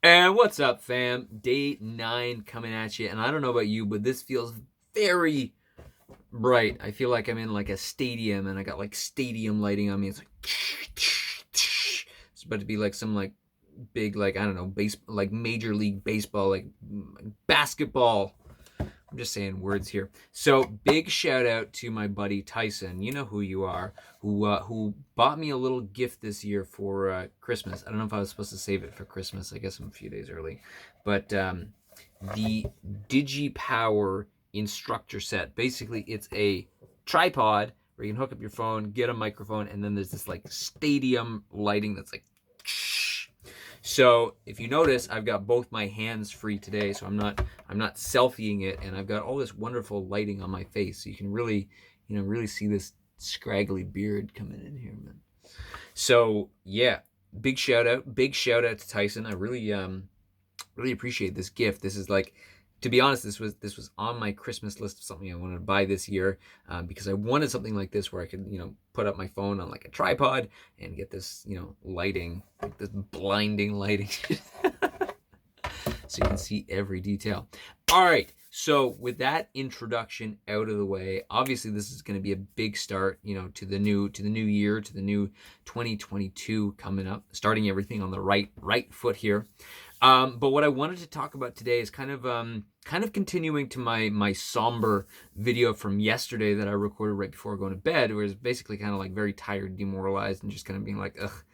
And what's up, fam? Day 9 coming at you. And I don't know about you, but this feels very bright. I feel like I'm in like a stadium and I got like stadium lighting on me. It's like it's about to be like some like big like I don't know, like Major League Baseball, like basketball. I'm just saying words here. So big shout out to my buddy Taison. You know who you are. Who bought me a little gift this year for Christmas. I don't know if I was supposed to save it for Christmas. I guess I'm a few days early, but the DigiPower instructor set. Basically, it's a tripod where you can hook up your phone, get a microphone, and then there's this like stadium lighting that's like. So if you notice, I've got both my hands free today, so I'm not selfieing it, and I've got all this wonderful lighting on my face, so you can really, really see this scraggly beard coming in here, man. So yeah, big shout out to Taison. I really appreciate this gift. This is like, to be honest, this was on my Christmas list of something I wanted to buy this year, because I wanted something like this where I could put up my phone on like a tripod and get this lighting, like this blinding lighting, so you can see every detail. All right. So with that introduction out of the way, obviously this is going to be a big start, to the new year, to the new 2022 coming up, starting everything on the right foot here. But what I wanted to talk about today is kind of continuing to my somber video from yesterday that I recorded right before going to bed, where it's basically kind of like very tired, demoralized, and just kind of being like, ugh,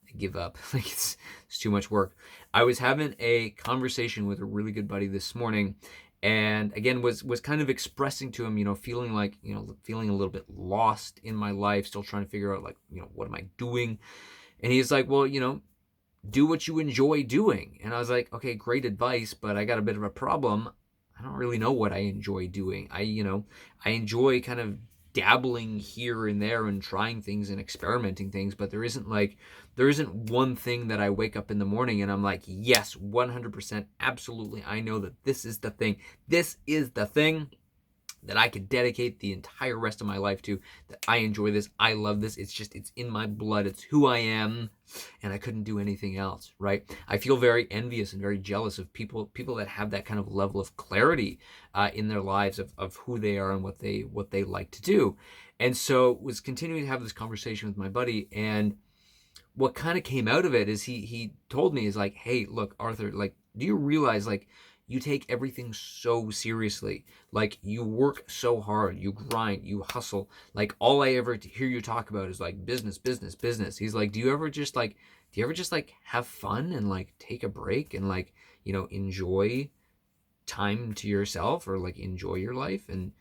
I give up. Like it's too much work. I was having a conversation with a really good buddy this morning, and again was kind of expressing to him, feeling like, feeling a little bit lost in my life, still trying to figure out like, what am I doing? And he's like, well, do what you enjoy doing. And I was like, okay, great advice, but I got a bit of a problem. I don't really know what I enjoy doing. I enjoy kind of dabbling here and there and trying things and experimenting things, but there isn't one thing that I wake up in the morning and I'm like, yes, 100%, absolutely, I know that this is the thing. This is the thing that I could dedicate the entire rest of my life to, that I enjoy this, I love this, it's in my blood, it's who I am, and I couldn't do anything else, right? I feel very envious and very jealous of people that have that kind of level of clarity in their lives of who they are and what they like to do. And so was continuing to have this conversation with my buddy, and what kind of came out of it is he told me, is like, hey, look, Arthur, like, do you realize, like, you take everything so seriously, like you work so hard, you grind, you hustle, like all I ever hear you talk about is like business, business, business. He's like, do you ever just like have fun and like take a break and like enjoy time to yourself, or like enjoy your life? And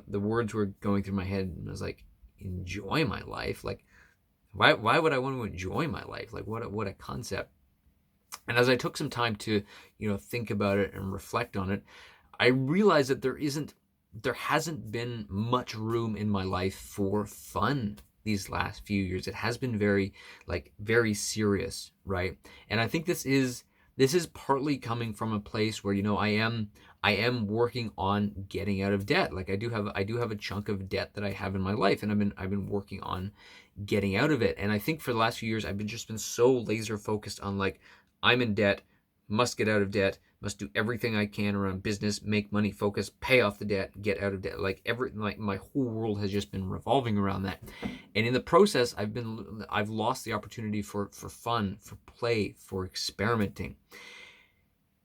the words were going through my head, and I was like, enjoy my life? Like, why would I want to enjoy my life? Like, what a concept. And as I took some time to, think about it and reflect on it, I realized that there hasn't been much room in my life for fun these last few years. It has been very serious, right? And I think this is partly coming from a place where, I am working on getting out of debt. Like I do have a chunk of debt that I have in my life, and I've been working on getting out of it. And I think for the last few years I've been so laser focused on like, I'm in debt, must get out of debt, must do everything I can around business, make money, focus, pay off the debt, get out of debt. Like my whole world has just been revolving around that. And in the process, I've lost the opportunity for fun, for play, for experimenting.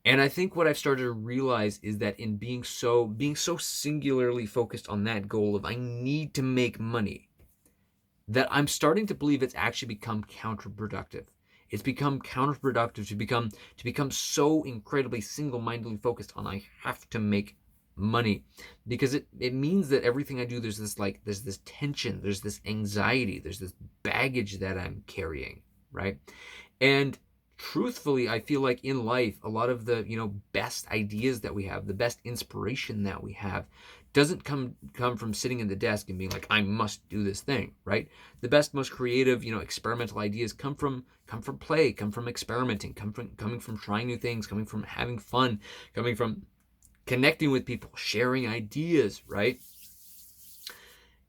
And I think what I've started to realize is that in being so singularly focused on that goal of I need to make money, that I'm starting to believe it's actually become counterproductive. It's become counterproductive to become so incredibly single-mindedly focused on I have to make money, because it means that everything I do, there's this tension, there's this anxiety, there's this baggage that I'm carrying, right? And truthfully, I feel like in life, a lot of the best ideas that we have, the best inspiration that we have, doesn't come from sitting in the desk and being like, I must do this thing, right? The best, most creative, experimental ideas come from play, come from experimenting, coming from trying new things, coming from having fun, coming from connecting with people, sharing ideas, right?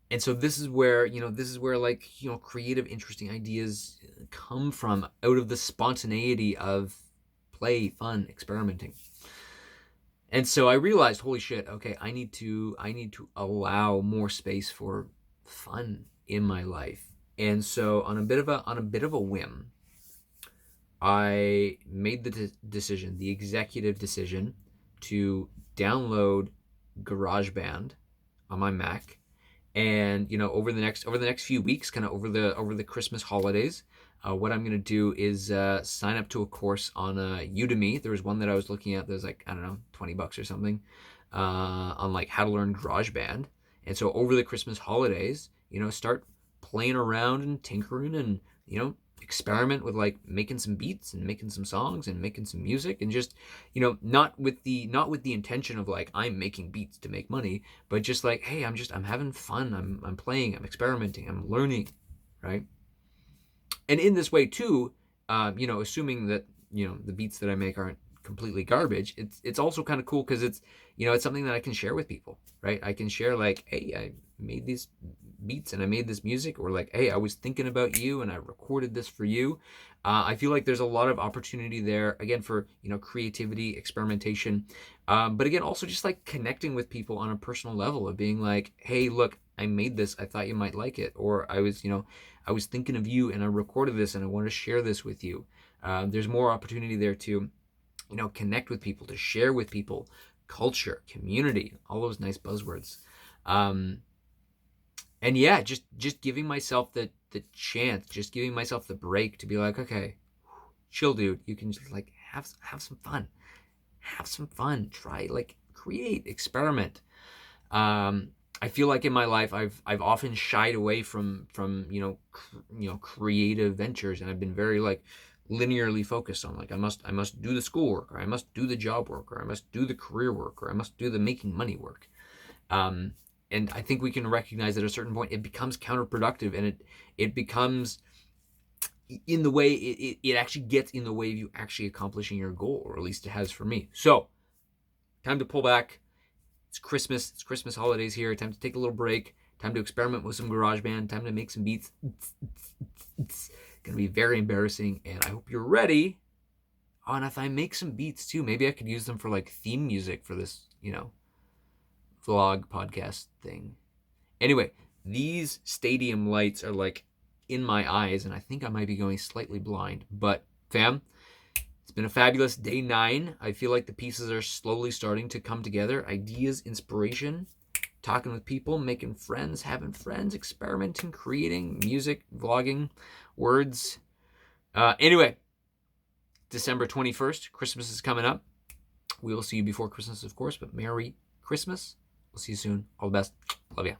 And so this is where like, creative, interesting ideas come from, out of the spontaneity of play, fun, experimenting. And so I realized, holy shit, okay, I need to allow more space for fun in my life. And so on a bit of a whim, I made the decision, the executive decision, to download GarageBand on my Mac. And over the next few weeks, kind of over the Christmas holidays, what I'm gonna do is sign up to a course on Udemy. There was one that I was looking at that was like, I don't know, $20 or something, on like how to learn GarageBand. And so over the Christmas holidays, start playing around and tinkering and experiment with like making some beats and making some songs and making some music, and just not with the intention of like I'm making beats to make money, but just like, hey, I'm having fun, I'm playing, I'm experimenting, I'm learning, right? And in this way too, assuming that the beats that I make aren't completely garbage, it's also kind of cool because it's something that I can share with people, right? I can share like, hey, I made these beats and I made this music, or like, hey, I was thinking about you and I recorded this for you. I feel like there's a lot of opportunity there, again, for creativity, experimentation, but again, also just like connecting with people on a personal level of being like, hey, look, I made this, I thought you might like it, or I was thinking of you and I recorded this and I want to share this with you. There's more opportunity there to connect with people, to share with people, culture, community, all those nice buzzwords. And yeah, just giving myself the chance, just giving myself the break to be like, okay, chill, dude. You can just like have some fun, try, like, create, experiment. I feel like in my life I've often shied away from creative ventures, and I've been very like linearly focused on like I must do the schoolwork, or I must do the job work, or I must do the career work, or I must do the making money work. And I think we can recognize that at a certain point it becomes counterproductive, and it becomes in the way it actually gets in the way of you actually accomplishing your goal, or at least it has for me. So time to pull back. It's Christmas holidays here. Time to take a little break. Time to experiment with some GarageBand. Time to make some beats. It's gonna be very embarrassing, and I hope you're ready. Oh, and if I make some beats too, maybe I could use them for like theme music for this, vlog podcast thing. Anyway, these stadium lights are like in my eyes, and I think I might be going slightly blind. But fam, it's been a fabulous day 9. I feel like the pieces are slowly starting to come together. Ideas, inspiration, talking with people, making friends, having friends, experimenting, creating music, vlogging, words. Anyway, December 21st, Christmas is coming up. We will see you before Christmas, of course, but Merry Christmas. We'll see you soon. All the best. Love ya.